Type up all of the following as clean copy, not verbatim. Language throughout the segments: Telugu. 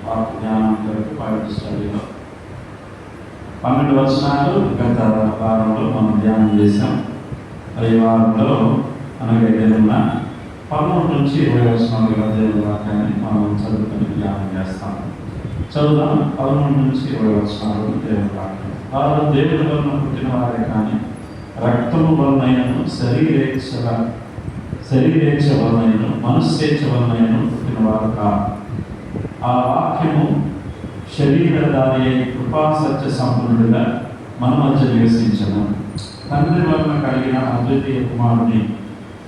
వాక్య జ్ఞానం కొరకు బైబిల్ స్టడీలో 12 వచనాలు గత వారంలో మనం ధ్యానం చేశాం. ఈ వారంలో అనగా ఏదైనా 13 నుంచి 20 వచనాలుగా దేవుని వాక్యాన్ని మనం చదువుకొని ధ్యానం చేస్తాం. చదువుదాం. 13 నుంచి 20 వచనాలు దేవుని వాక్యం. వారు దేవుని వలన పుట్టిన వారే కానీ రక్తము వలనైనను శరీరేచ్ఛ వలనైనను మనస్సేచ్ఛ వలనైనను పుట్టిన వారు కాదు. ఆ వాక్యము శరీరధారి కృపా సత్య సంపన్నుడిగా మన మధ్య నివసించను. తండ్రి వలన కలిగిన అద్వితీయ కుమారుని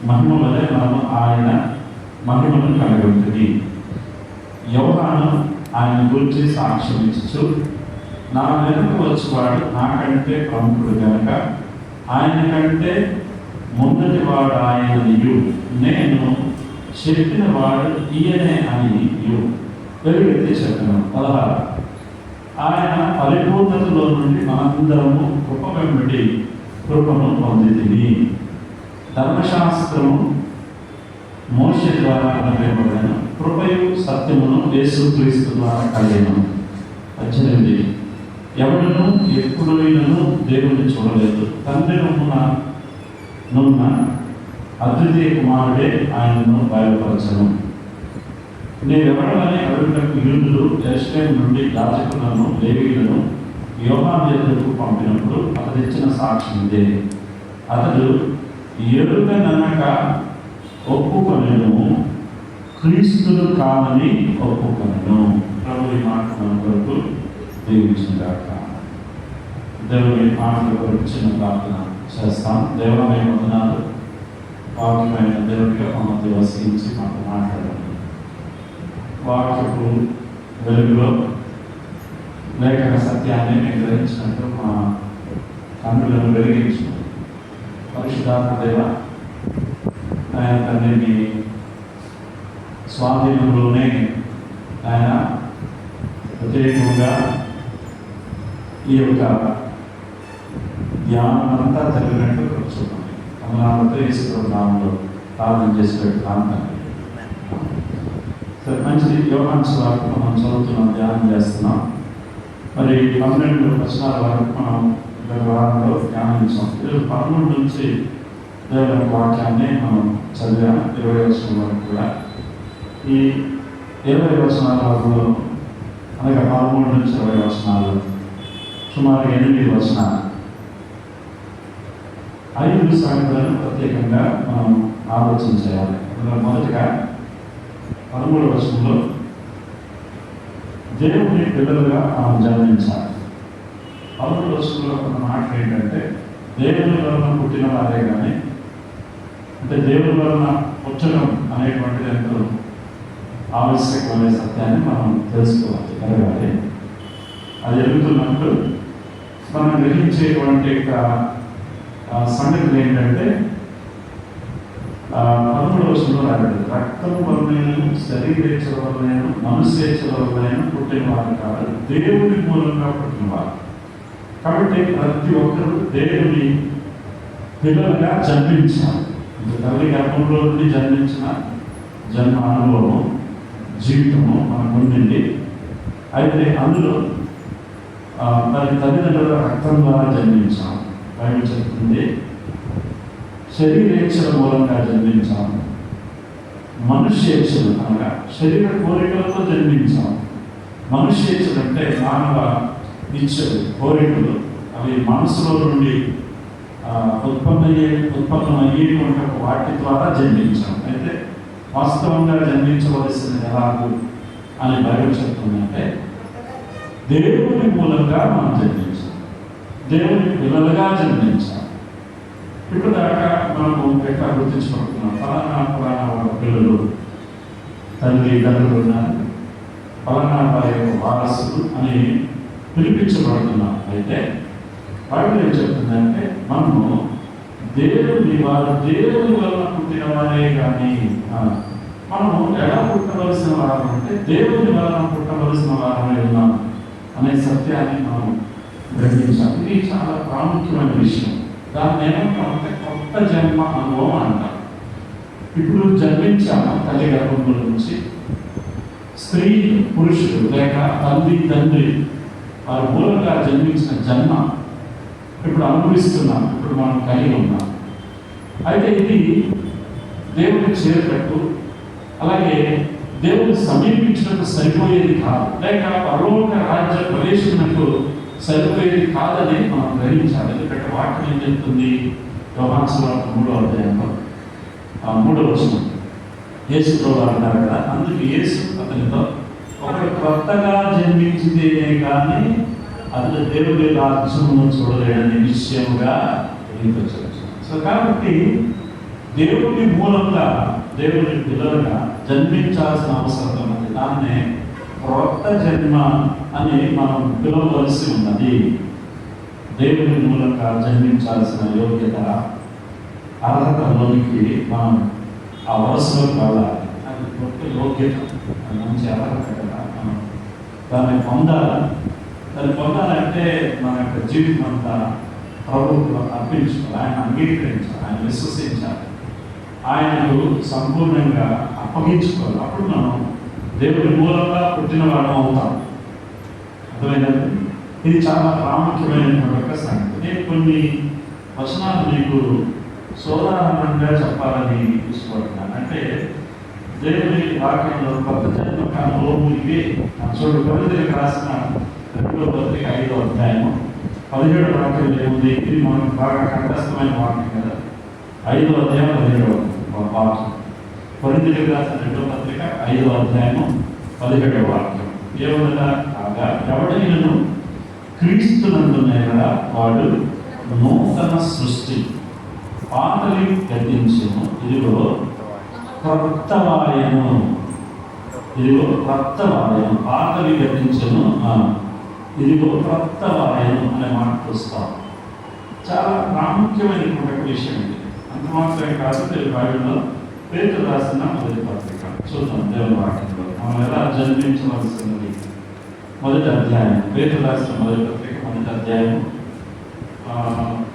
మహిమ వలె మనము ఆయన మహిమను కలిగి ఉంటుంది. యోహాను ఆయన గురించి సాక్ష్యం ఇచ్చు, నా వెనుక వచ్చేవాడు నాకంటే ప్రముఖుడు కనుక ఆయన కంటే ముందటి వాడు ఆయనయు, నేను చెప్పిన వాడు ఈయనే అని పెరిగెత్తి చెప్పాను. 16 ఆయన పరిపూర్ణతలో నుండి మనందరము కృప వెంబడి కృపను పొందితిని. ధర్మశాస్త్రము మోషే ద్వారా అనుగ్రహింపబడిన కృపయు సత్యమును యేసుక్రీస్తు ద్వారా కలిగెను. 18 ఎవడును ఎప్పుడైనను దేవుని చూడలేదు. తండ్రి నున్న అద్వితీయ కుమారుడే ఆయనను బయలుపరచను. నేనెవడమని అడుగుటకు యూదులు యెరూషలేము నుండి యాజకులను లేవీయులను యోహాను ఎదుటకు పంపినప్పుడు అతడు ఇచ్చిన సాక్ష్యం ఇదే. అతడు ఎరుగననక ఒప్పుకొనెను, క్రీస్తులు కాదని ఒప్పుకొనెను. ప్రభు ఈ మాట మన కొరకు దీవించుగాక. దేవుని మాటల కొరకు చిన్న ప్రార్థన చేస్తాం. దేవాలయ వందనాలు. వాక్యమైన దేవుడిగా మా మధ్య వసించి మాకు మాట్లాడండి. వాక్యపు వెలుగులో లేఖన సత్యాన్ని మేము గ్రహించినట్టు మా కన్నులను వెలిగించు. పరిశుద్ధాత్మ దేవ, ఆయన తండ్రి మీ స్వాధీనంలోనే ఆయన ప్రత్యేకంగా ఈ యొక్క ధ్యానం అంతా జరిగినట్టు చూడండి. అమరావతి ఈశ్వర నామంలో ప్రార్థన చేసేటట్టు ప్రాంతం సరే. మంచిది. యోహాను సువార్త మనం చదువుతున్నాం, ధ్యానం చేస్తున్నాం. మరి 12 వచనాల వరకు మనం గత వారంలో ధ్యానించాం. 13 నుంచి దేవుని వాక్యాన్ని మనం చదివాం. 20 వచనం వరకు కూడా. ఈ 20 వచనాల వరకు అనగా 13 నుంచి 20 వచనాలు సుమారు 8 వచనాలు. 5 సంగతులను ప్రత్యేకంగా మనం ఆలోచన చేయాలి. అందులో మొదటిగా 13వ వచనంలో దేవుని పిల్లలుగా మనం జన్మించాలి. 13వ వచనంలో ఒక మాట ఏంటంటే దేవుని వలన పుట్టిన వారే కానీ, అంటే దేవుని వలన పుట్టడం అనేటువంటిది ఎంతో ఆవశ్యకమైన సత్యాన్ని మనం తెలుసుకోవాలి, కలగాలి. అది ఎదుగుతున్నప్పుడు మనం గ్రహించేటువంటి సంగతులు ఏంటంటే 13వ వచనంలో రాబడింది, రక్తము వలనైనను శరీరేచ్ఛ వలనైనను మనస్సేచ్ఛ వలనైనను పుట్టిన వారు కాదు, దేవుని మూలంగా పుట్టినవారు. కాబట్టి ప్రతి ఒక్కరూ దేవుని పిల్లలుగా జన్మించాలి. తల్లి గర్భంలో నుండి జన్మించిన జన్మ అనుభవం జీవితము మనకు ఉండింది. అయితే అందులో మరి తల్లిదండ్రుల రక్తం ద్వారా జన్మించాం. బైబిల్ చెప్తుంది శరీరేచ్ఛల మూలంగా జన్మించాం, మనుష్యేచ్ఛలు అనగా శరీర కోరికలతో జన్మించాం. మనుష్యేచ్ఛలు అంటే మానవ ఇచ్చలు, కోరికలు, అవి మనసులో నుండి ఉత్పన్నమయ్యేటువంటి వాటి ద్వారా జన్మించాం. అయితే వాస్తవంగా జన్మించవలసింది ఎలాగూ అని బైబిల్ చెప్తుందంటే దేవుని మూలంగా మనం జన్మించాం, దేవుని పిల్లలుగా జన్మించాం. ఇప్పుడు దాకా మనము ఎట్లా గుర్తించుకుంటున్నాం, ఫలానా వాళ్ళ పిల్లలు తండ్రులు ఉన్నారు, ఫలానా వారి యొక్క వారసులు అని పిలిపించబడుతున్నాం. అయితే బైబిల్ ఏం చెప్తుందంటే మనము దేవుని వలన పుట్టిన వారే కానీ మనము ఎలా పుట్టవలసిన వారం అంటే దేవుని వలన పుట్టవలసిన వారమే ఉన్నాం అనే సత్యాన్ని మనం గ్రహించాలి. ఇది చాలా ప్రాముఖ్యమైన విషయం. దాన్ని ఏమంటామంటే కొత్త జన్మ అనుభవం అంటాం. ఇప్పుడు జన్మించాము తల్లి గర్భంలో నుంచి, స్త్రీ పురుషుడు లేక తల్లి తండ్రి వారి మూలంగా జన్మించిన జన్మ ఇప్పుడు అనుభవిస్తున్నాం, ఇప్పుడు మనం కలిగి ఉన్నాం. అయితే ఇది దేవుడికి చేరేటట్టు, అలాగే దేవుని సమీపించినట్టు సరిపోయేది కాదు, లేక పరలోక రాజ్య ప్రవేశించినట్టు సరిపోయేది కాదని మనం గ్రహించాలి. ఎందుకంటే వాక్యం ఏం చెప్తుంది? యోహాను సువార్త 3వ అధ్యాయంలో 3వ వచనం యేసు ప్రభువు అన్నారు కదా, అందుకు యేసు అతనితో, ఒకడు కొత్తగా జన్మించిందేనే కానీ అతను దేవుడి రాజ్యమును చూడలేడని నిశ్చయముగా తెలియపరచవచ్చు. సో కాబట్టి దేవుడి మూలంగా, దేవుడి పిల్లలుగా జన్మించాల్సిన అవసరం ఉన్నది. దాన్నే క్రొత్త జన్మ అని మనం పిలవవలసి ఉన్నది. దేవుడి మూలంగా జన్మించాల్సిన యోగ్యత, అర్హతలోనికి మనం ఆ వరుసలోకి వెళ్ళాలి. అది గొప్ప యోగ్యత, అది మంచి అర్హత కదా. మనం దాన్ని పొందాలి. దాన్ని పొందాలంటే మన యొక్క జీవితం అంతా ప్రభుత్వం అర్పించుకోవాలి, ఆయన అంగీకరించాలి, ఆయన విశ్వసించాలి, ఆయనకు సంపూర్ణంగా అప్పగించుకోవాలి. అప్పుడు మనం దేవుడి మూలంగా పుట్టిన వాడు అవుతాం. అర్థమైందండి? ఇది చాలా ప్రాముఖ్యమైనటువంటి ఒక సంగతి. నేను కొన్ని వచనాలు మీకు సోదాహరణంగా చెప్పాలని ఇష్టపడుతున్నాను. అంటే దేవుని వాక్యంలో కొత్త జన్మ అనుభవం ఇవే. చూడు, కొరింథీయులకు రాసిన 2వ పత్రిక 5వ అధ్యాయము 17వ వాక్యం ఏముంది? ఇది మనకు బాగా కంఠస్థమైన వాక్యం కదా. 5వ అధ్యాయం 17వ వాక్యం. కొరింథీయులకు రాసిన 2వ పత్రిక 5వ అధ్యాయము 17వ వాక్యం ఏమనగా, కాగా ఎవడైనను క్రీస్తునందున వాడు నూతన సృష్టి, పాతవి గతించెను, ఇదిగో క్రొత్తవాయను, ఇదిగో క్రొత్తవాయను, పాతవి గతించెను, ఇదిగో క్రొత్తవాయను అనే మాట చూస్తాం. చాలా ప్రాముఖ్యమైనటువంటి విషయం ఇది. అంత మాత్రమే కాదు, తెలుగు బైబిల్లో పేతురు రాసిన మొదటి పత్రిక చూద్దాం. దేవుని వాక్యంలో మనం ఎలా జన్మించవలసినది. మొదటి అధ్యాయం, పేతురు రాసిన మొదటి పత్రిక 1వ అధ్యాయం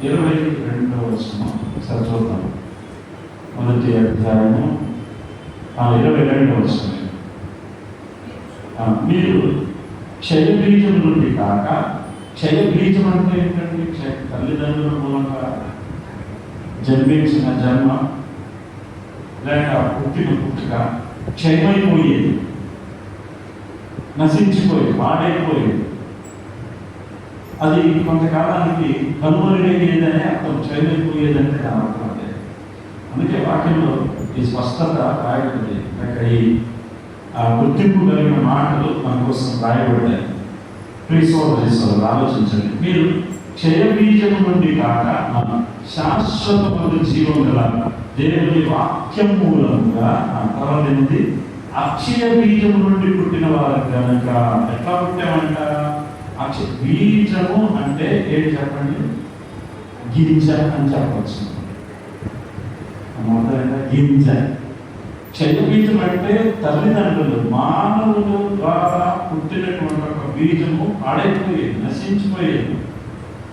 22వ వచనం ఒకసారి చూద్దాం. మొదటి అధ్యాయము 22వ వచనం. మీరు క్షయబీజం నుండి కాక, క్షయబీజం అంటే ఏంటంటే తల్లిదండ్రుల మూలంగా జన్మించిన జన్మ లేక పుట్టిన పుట్టుక క్షయమైపోయేది, నశించిపోయేది, పాడైపోయేది. అది కొంతకాలానికి కనుమరుగయ్యేదనే అర్థం. క్షయమైపోయేదంటే దాని అర్థం అదే. అందుకే వాక్యంలో ఈ స్పష్టత రాయబడింది. అక్కడ ఈ గుర్తింపు కలిగిన మాటలు మన కోసం రాయబడ్డాయి. ప్రియసోదరులు ఆలోచించండి. మీరు క్షయబీజము నుండి కాక శాశ్వతమైన జీవం గల దేవుని వాక్యం మూలంగా తరలింది అక్షయ బీజము నుండి పుట్టిన వారు కనుక. ఎట్లా పుట్టామంట? అక్షయ బీజము అంటే ఏంటి చెప్పండి? గింజ అని చెప్పవచ్చు. మొదలైన గింజ. క్షయబీజం అంటే తల్లిదండ్రులు, మానవుల ద్వారా పుట్టినటువంటి ఒక బీజము పాడైపోయేది, నశించిపోయేది.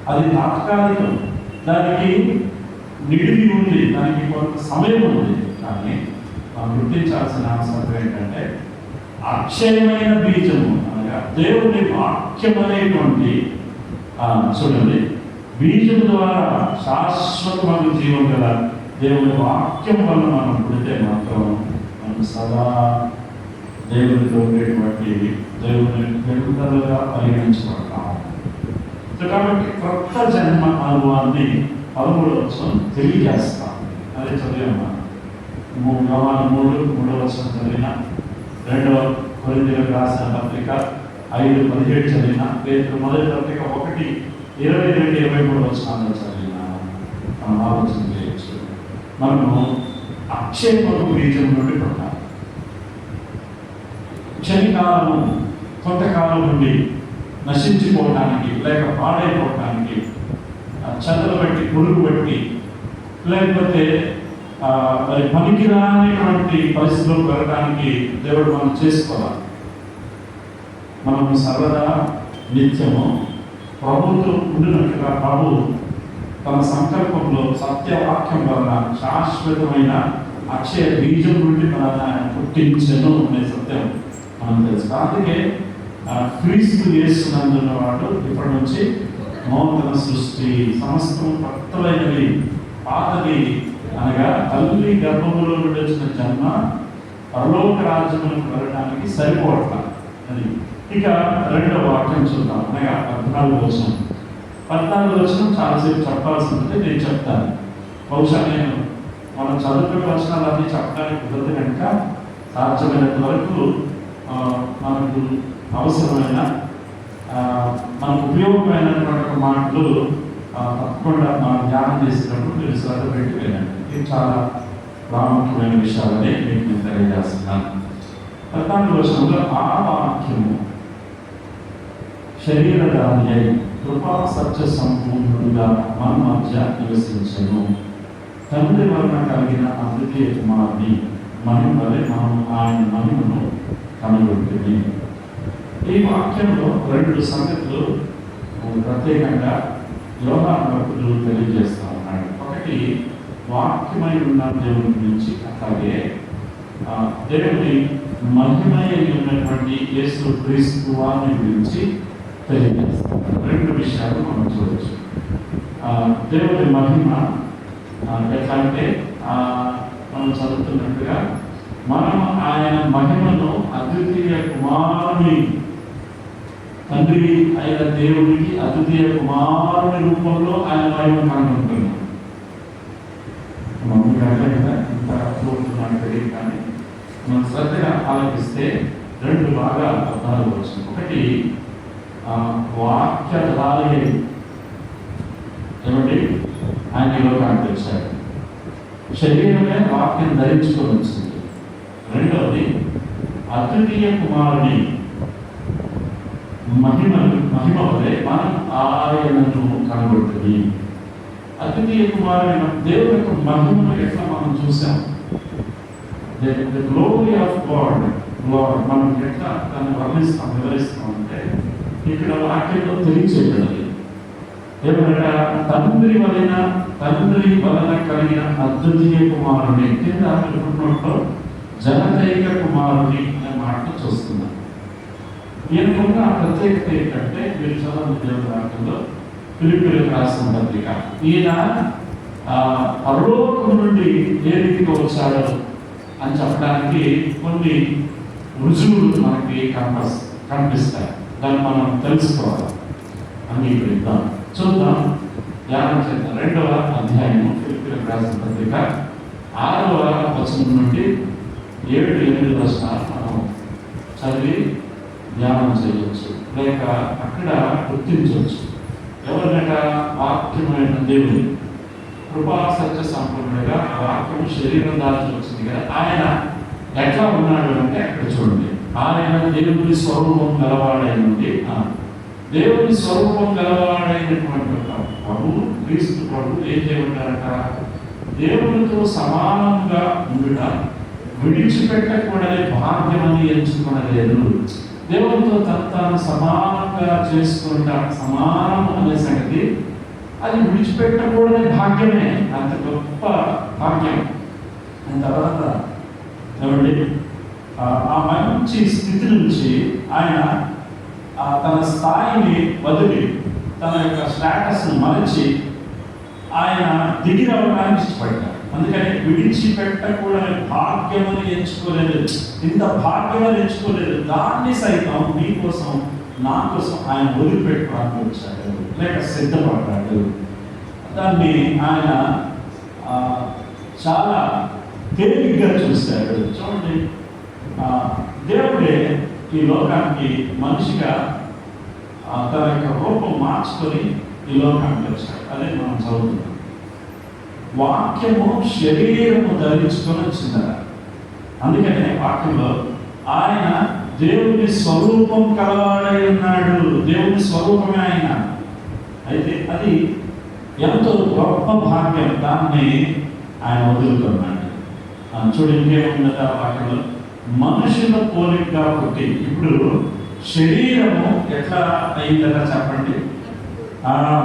అది తాత్కాలికం, దానికి నిడివి ఉంది, దానికి కొంత సమయం ఉంది. కానీ మనం గుర్తించాల్సిన అవసరం ఏంటంటే అక్షయమైన బీజము అనగా దేవుని వాక్యం అనేటువంటి చూడండి, బీజం ద్వారా శాశ్వతమైన జీవం గల దేవుని వాక్యం వల్ల మనం పుడితే మాత్రం మనం సదా దేవునితో ఉండేటువంటి దేవుని పెరుగుదలగా పరిగణించబడతాం. కాబట్టి క్రొత్త జన్మ అనుభవాన్ని 13వ వచనం తెలియజేస్తాం. అదే చదివామా? యోహాను 3వ వచనం చదివిన, 2వ కొరింథీయులకు రాసిన పత్రిక 5:17 చదివిన, పేతురు మొదటి పత్రిక 1:22-23 వచనాలు చదివిన మనం ఆలోచన చేయొచ్చు. మనము అక్షయమగు బీజం నుండి పుట్టాలి. క్షణికాలము, కొంతకాలం నుండి నశించిపోవటానికి లేక పాడైపోవటానికి, చదలు బట్టి, పురుగు బట్టి, లేకపోతే మరి పనికిరానిటువంటి పరిస్థితుల్లో పెరగడానికి దేవుడు మనం చేసుకోవాలి. మనము సర్వదా నిత్యము ప్రభుత్వం ఉండినట్లుగా ప్రభు తన సంకల్పంలో సత్యవాక్యం వలన శాశ్వతమైన అక్షయ బీజం నుండి మనల్ని పుట్టించను అనే సత్యం మనం తెలుసు. అందుకే క్రీస్తు యేసునందున్న వాడు ఇప్పటి నుంచి నూతన సృష్టి, సమస్తం కొత్తమైనవి, పాతది అనగా తల్లి గర్భములో నుండి వచ్చిన జన్మ పరలోక రాజ్యములకు వెళ్ళడానికి సరిపోవట్ల. అది ఇక రెండవ వాక్యం చూద్దాం, అనగా 14వ వచనం. 14వ వచనం చాలాసేపు చెప్పాల్సి ఉంటుంది, నేను చెప్తాను. బహుశా నేను మనం చదువుకునే వచనాలు అన్నీ చెప్పడానికి కుదరదు కనుక సాధ్యమైనంత వరకు మనకు అవసరమైన మనకు ఉపయోగమైనటువంటి మాటలు తప్పకుండా మనం ధ్యానం చేసేటప్పుడు మీరు శ్రద్ధ పెట్టి వెళ్ళండి. ఇది చాలా ప్రాముఖ్యమైన విషయాలనే మీకు నేను తెలియజేస్తున్నాను. 14వ వచనంలో ఆ వాక్యము శరీరధారి అయి కృపా సత్య సంపూర్ణుడుగా మన మధ్య నివసించెను. తండ్రి వలన కలిగిన అద్వితీయ కుమారుని మనం వలె మనం ఆయన మహిమను కనుగొంటుంది. ఈ వాక్యంలో రెండు సంగతులు ప్రత్యేకంగా యోహాను భక్తుడు తెలియజేస్తా ఉన్నాడు. ఒకటి, వాక్యమై ఉన్న దేవుని గురించి, అట్లాగే దేవుని మహిమై ఉన్నటువంటి యేసు క్రీస్తు వారిని గురించి తెలియజేస్తాం. రెండు విషయాలు మనం చూడవచ్చు. దేవుని మహిమ ఎట్లా అంటే మనం చదువుతున్నట్టుగా మనం ఆయన మహిమను అద్వితీయ కుమారుని, తండ్రి అయిన దేవునికి అద్వితీయ కుమారుని రూపంలో ఆయన మహిమ కనుగొంటున్నాం. మమ్మీ కదా ఇంత చూస్తున్నాను తెలియదు, కానీ మనం శ్రద్ధగా ఆలోచిస్తే రెండు బాగా అర్థాలు వచ్చింది. ఒకటి, వాక్యధారి ఏమిటి ఆయన ఈ లోకానికి వచ్చాడు, శరీరమే వాక్యం ధరించుకొని వచ్చింది. రెండవది, అద్వితీయ కుమారుని మహిమ వలె మనం ఆయనను కనబడుతుంది. అద్వితీయ కుమారుని దేవుని యొక్క మహిమను ఎట్లా మనం చూసాం, ద గ్లోరీ ఆఫ్ గాడ్, మనం ఎట్లా దాన్ని వర్ణిస్తాం, వివరిస్తాం అంటే ఇక్కడ వాక్యంలో తెలియచేయబడింది. ఏమనగా తండ్రి వలన కలిగిన అద్వితీయ కుమారుని, కింద అనుకుంటున్నట్లో జనకైక కుమారుని అనే మాటలు చూస్తున్నాం. ఈయనకున్న ప్రత్యేకత ఏంటంటే, మీరు చదవండి దేవుని వాక్యంలో ఫిలిప్పీయులకు రాసిన పత్రిక, ఈయన పరలోకం నుండి ఏ రీతిగా వచ్చాడో అని చెప్పడానికి కొన్ని రుజువులు మనకి కనిపిస్తాయి. దాన్ని మనం తెలుసుకోవాలి. అంగీకరిద్దాం, చూద్దాం, ధ్యానం చేద్దాం. 2వ అధ్యాయము ఫిలిప్పీయులకు రాసిన పత్రిక 6వ వచనం నుండి 7-8 వచనాలు మనం చదివి ధ్యానం చేయవచ్చు, లేక అక్కడ గుర్తించవచ్చు. ఎవరినట? వాక్యమైన దేవుని, కృపా సత్య సంపూర్ణుడిగా వాక్యము శరీరం దాల్చి వచ్చింది కదా. ఆయన ఎట్లా ఉన్నాడు అంటే అక్కడ చూడండి, ఆయన దేవుని స్వరూపం గలవాడైనది. దేవుని స్వరూపం గలవాడైనటువంటి ప్రభు, క్రీస్తు ప్రభు ఏం చేయమంటారట? దేవునితో సమానంగా ఉండుట విడిచిపెట్టకూడని భాగ్యమని ఎంచుకునలేదు. దేవునితో తాను సమానంగా చేసుకుంటా, సమానం అనే సంగతి అది విడిచిపెట్టకూడని భాగ్యమే, అంత గొప్ప భాగ్యం. దాని తర్వాత ఏమండి, ఆ మంచి స్థితి నుంచి ఆయన తన స్థాయిని వదిలి, తన యొక్క స్టేటస్ని మరచి ఆయన దిగి రావడానికి ఇష్టపడ్డారు. అందుకని విడిచిపెట్టకూడని భాగ్యమని ఎంచుకోలేదు, ఇంత భాగ్యమని ఎంచుకోలేదు, దాన్ని సైతం మీకోసం నా కోసం ఆయన వదిలిపెట్టుకోవడానికి వచ్చాడు, లేక సిద్ధపడ్డాడు. దాన్ని ఆయన చాలా తేలిగ్గా చూశాడు. చూడండి, దేవుడే ఈ లోకానికి మనిషిగా తన యొక్క రూపం మార్చుకొని ఈ లోకానికి వచ్చాడు. అదే మనం చదువుతున్నాం. వాక్యము శరీరము ధరించుకొని వచ్చిందట. అందుకనే వాక్యంలో ఆయన దేవుని స్వరూపం కలవాడై ఉన్నాడు, దేవుని స్వరూపమే ఆయన. అయితే అది ఎంతో గొప్ప భాగ్యం, దాన్ని ఆయన వదులుకున్నాడు. చూడు, ఇంకేముందట వాక్యంలో, మనుషుల పోలికగా పుట్టి. ఇప్పుడు శరీరము ఎట్లా అయిందట చెప్పండి?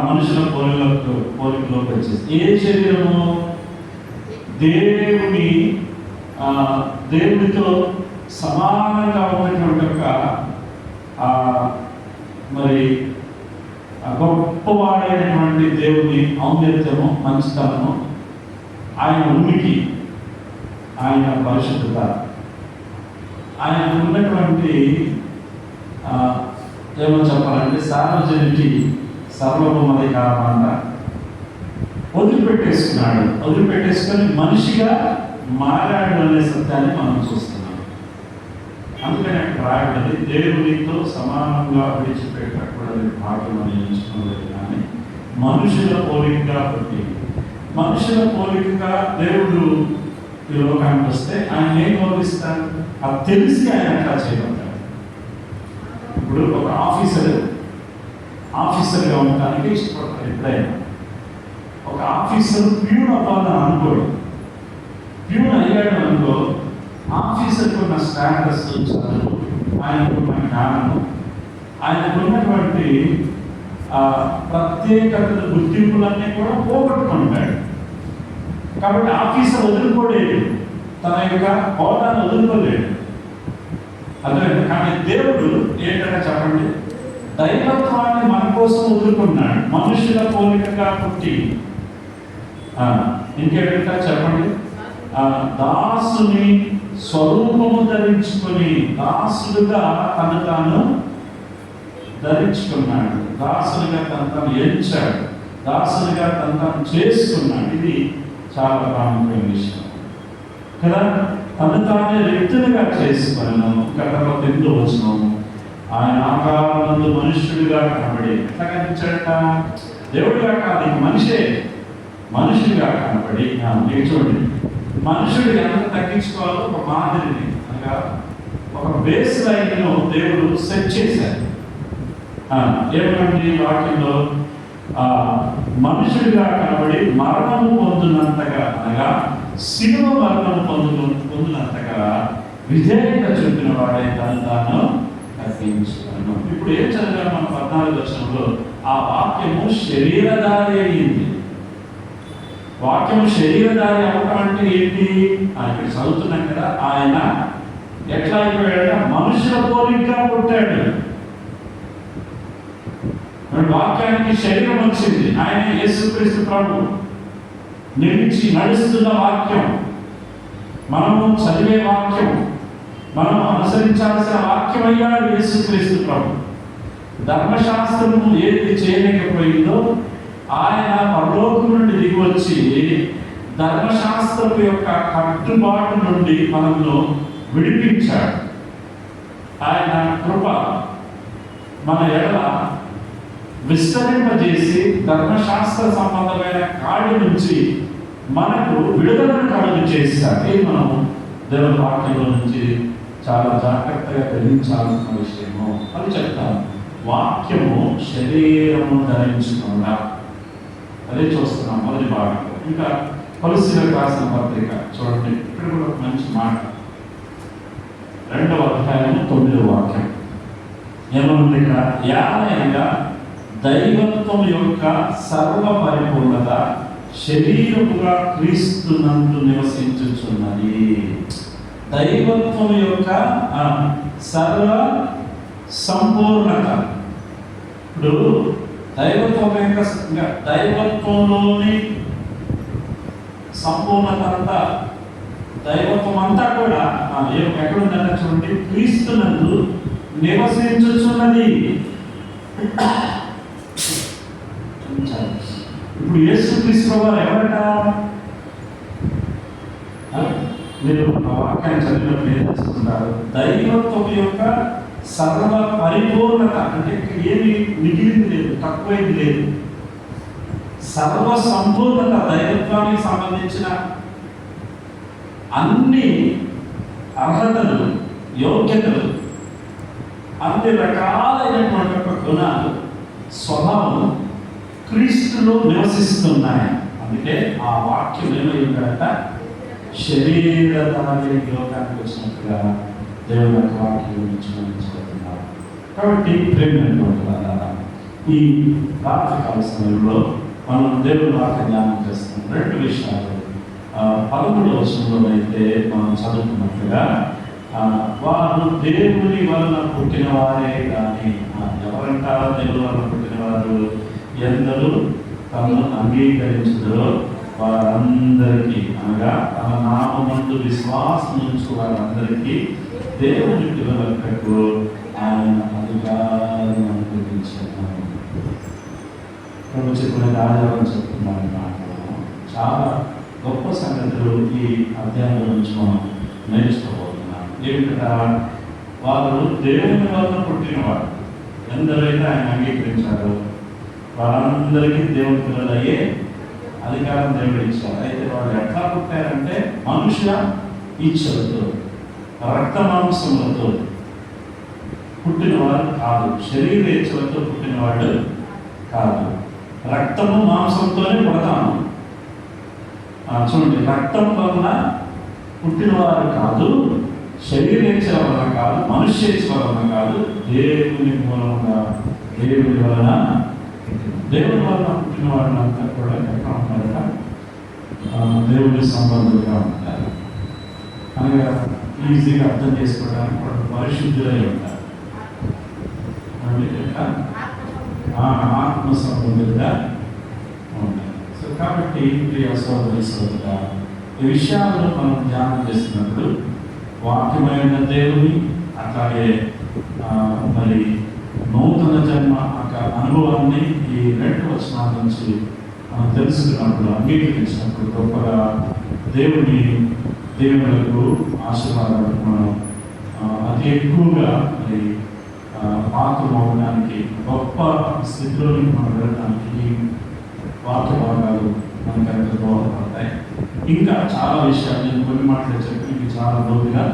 మనుషుల పోలికలోకి వచ్చేసి, ఏ శరీరము? దేవునితో సమానంగా ఉన్నటువంటి ఒక మరి గొప్పవాడైనటువంటి దేవుని ఔన్నత్యము, మంచితనము, ఆయన ఉనికి, ఆయన పరిశుద్ధత, ఆయన ఉన్నటువంటి ఏమో చెప్పాలంటే సార్వజనిక సర్వభౌమాధికారం వదిలిపెట్టేసుకొని మనిషిగా మారాడు అనే సత్యాన్ని మనం చూస్తున్నాం. అందుకని అక్కడ రాయబడింది, దేవునితో సమానంగా విడిచిపెట్టకూడని భాగ్యం అని ఎంచుకోలేదు, కానీ మనుషుల పోలికగా పుట్టి, మనుషుల పోలికగా దేవుడు ఈ లోకానికి వస్తే ఆయన ఏం గౌరవిస్తాడు? అది తెలిసి ఆయన అట్లా చేయబడ్డాడు. ఇప్పుడు ఒక ఆఫీసర్గా ఉండటానికి ఇష్టపడతారు. ఎప్పుడైనా ఒక ఆఫీసర్ ప్యూన్ అవ్వాలని అనుకోడు. ప్యూన్ అయ్యాడు అనుకో, ఆఫీసర్కి ఉన్న స్టాటస్, చదువు, ఆయనకున్న జ్ఞానము, ఆయనకున్నటువంటి ప్రత్యేకత, గుర్తింపులన్నీ కూడా పోగొట్టుకుంటాడు. కాబట్టి ఆఫీసర్ వదులుకోలేడు, తన యొక్క హోదాను వదులుకోలేడు. అదే కానీ దేవుడు ఏంటంటే చెప్పండి, దైవత్వాన్ని మన కోసం వదులుకున్నాడు, మనుషుల పోలికగా పుట్టి. ఇంకేంటంటే చెప్పండి, దాసుని స్వరూపము ధరించుకొని దాసుడుగా తను తాను ధరించుకున్నాడు, దాసునిగా తను తాను ఎంచాడు, దాసునిగా తను తాను చేసుకున్నాడు. ఇది చాలా ప్రాముఖ్యమైన విషయం కదా. తను తానే వ్యక్తులుగా చేసుకున్నాను. కథలో 8వ వచనం, ఆయన ఆకారమందు మనుష్యుడిగా కనబడి, ఎట్లా కనిపించాడట? దేవుడిగా కాదు, మనుషుడిగా కనబడి. మీరు చూడండి, మనుషుడు ఎంత తగ్గించుకోవాలో ఒక మాదిరిని, అనగా ఒక బేస్ లైన్ను దేవుడు సెట్ చేశారు. ఏమంటే వాక్యంలో మనుషుడిగా కనబడి మరణము పొందినంతగా, అనగా శిలువ మరణము పొందినంతగా విధేయత చూపిన వాడే తను తాను తగ్గించుకున్నాను. ఇప్పుడు ఏం చదివాము మన 14వ వచనంలో? ఆ వాక్యము శరీరధారి అయింది. వాక్యము శరీరధారి అవ్వటం అంటే ఏంటి? ఇక్కడ చదువుతున్నాం కదా, ఆయన ఎట్లా అయిపోయాడు? మనుషుల పోలికగా పుట్టాడు. వాక్యానికి శరీరం వచ్చింది. ఆయన యేసుక్రీస్తు ప్రభు నిలిచి నడుస్తున్న వాక్యం, మనము చదివే వాక్యం, మనం అనుసరించాల్సిన వాక్యం అయ్యాడు యేసుక్రీస్తు ప్రభు. ధర్మశాస్త్రము ఏది చేయలేకపోయిందో ఆయన పరలోకం నుండి దిగి వచ్చి ధర్మశాస్త్రపు యొక్క కట్టుబాటు నుండి మనల్ని విడిపించాడు. ఆయన కృప మన ఎడల విస్తరింపజేసి ధర్మశాస్త్ర సంబంధమైన కాడి నుంచి మనకు విడుదలను కలుగు చేశాడు. ఇది మనం దేవుని వాక్యంలో నుంచి చాలా జాగ్రత్తగా గ్రహించాల్సిన విషయము. అది చెప్తాను. వాక్యము శరీరము ధరించుకున్నా, అదే చూస్తున్నాం మొదటి భాగంలో. ఇంకా కొలస్సీలకు రాసిన పత్రిక చూడండి, ఇక్కడ కూడా ఒక మంచి మాట. 2వ అధ్యాయము 9వ వాక్యం ఏమన్నా ఇక్కడ, యానగా దైవత్వం యొక్క సర్వ పరిపూర్ణత శరీరముగా క్రీస్తునందు నివసించుచున్నది. దైవత్వం యొక్క సర్వ సంపూర్ణత. ఇప్పుడు దైవత్వంలోని సంపూర్ణత అంతా, దైవత్వం అంతా కూడా ఎక్కడుందంటే చూడండి, క్రీస్తునందు నివసించుచున్నది. ఇప్పుడు యేసుక్రీస్తు వారు ఎవరట? మీరు ఆ వాక్యాన్ని చదివినప్పుడు ఏం తెలుసుకుంటారు? దైవత్వం యొక్క సర్వ పరిపూర్ణత అంటే ఏమి మిగిలింది లేదు, తక్కువైంది లేదు. సర్వ సంపూర్ణత, దైవత్వానికి సంబంధించిన అన్ని అర్హతలు, యోగ్యతలు, అన్ని రకాలైనటువంటి ఒక గుణాలు, స్వభావం క్రీస్తులో నివసిస్తున్నాయి. అందుకే ఆ వాక్యం ఏమైందంట? శరీరధారి లోకానికి వచ్చినట్టుగా దేవుని యొక్క వాక్యం గురించి మనం చదువుతున్నారు. కాబట్టి ప్రేమైనటువంటి ఈ రాత్రికాల సమయంలో మనం దేవుని వాక్య ధ్యానం చేస్తున్నాం. 2 విషయాలు 13వ వచనంలో అయితే మనం చదువుకున్నట్లుగా వారు దేవుని వలన పుట్టిన వారే కానీ ఎవరంటారా దేవుని వలన పుట్టిన వారు? ఎందరూ తమను అంగీకరించుదరో వారందరికీ, అనగా తమ నామమందు విశ్వాసం నుంచి వారందరికీ దేవుని పిల్లలకు ఆయన అధికారం అనుగ్రహించారు. ప్రభు చెప్పిన రాజాలను చెప్తున్నాను మాట్లాడడం చాలా గొప్ప సంగతులు ఈ అధ్యాయంలో నుంచి మనం నేర్చుకోబోతున్నాం. ఏమిటా? వారు దేవుని వలన పుట్టినవాడు. ఎందరైతే ఆయన అంగీకరించారో వారందరికీ దేవుని పిల్లలయ్యే అధికారం దేవుడు ఇచ్చారు. అయితే వాళ్ళు ఎట్లా పుట్టారంటే మనుష్య ఇచ్చలతో, రక్త మాంసములతో పుట్టినవాడు కాదు, శరీర ఇచ్చలతో పుట్టినవాడు కాదు. రక్తము మాంసంతోనే పుడతాము. చూడండి, రక్తం వలన పుట్టినవారు కాదు, శరీరేచ్ఛ వలన కాదు, మనుష్యేచ్ఛ వలన కాదు, దేవుని మూలంగా, దేవుని వలన పుట్టిన వాళ్ళంతా కూడా ఎక్కడ ఉంటారట? దేవుని సంబంధులుగా ఉంటారు. అనగా ఈజీగా అర్థం చేసుకోవడానికి వాళ్ళు పరిశుద్ధులై ఉంటారు. ఆత్మ సంబంధులుగా ఉంటారు. సో కాబట్టి ప్రియ సోదరి సోదరుగా ఈ విషయాలను మనం ధ్యానం చేసినప్పుడు వాక్యమైన దేవుని, అట్లాగే మరి నూతన జన్మ అనుభవాన్ని ఈ 2 వచనాల నుంచి మనం తెలుసుకున్నప్పుడు, అంగీకరించినప్పుడు గొప్పగా దేవుని దేవులకు ఆశీర్వాదాలకు మనం అతి ఎక్కువగా మరి పాత్రలు అవ్వడానికి, గొప్ప స్థితిలోకి మనం వెళ్ళడానికి ఈ వాక్య భాగాలు మనకి అంత దోహదపడతాయి. ఇంకా చాలా విషయాలు నేను కొన్ని మాటలు చెప్పి మీకు చాలా లోతుగా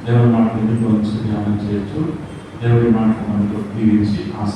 దేవుడి మాటలు గురించి ధ్యానం చేయొచ్చు. దేవుడి మాటలు మనకు దీవించి ఆశ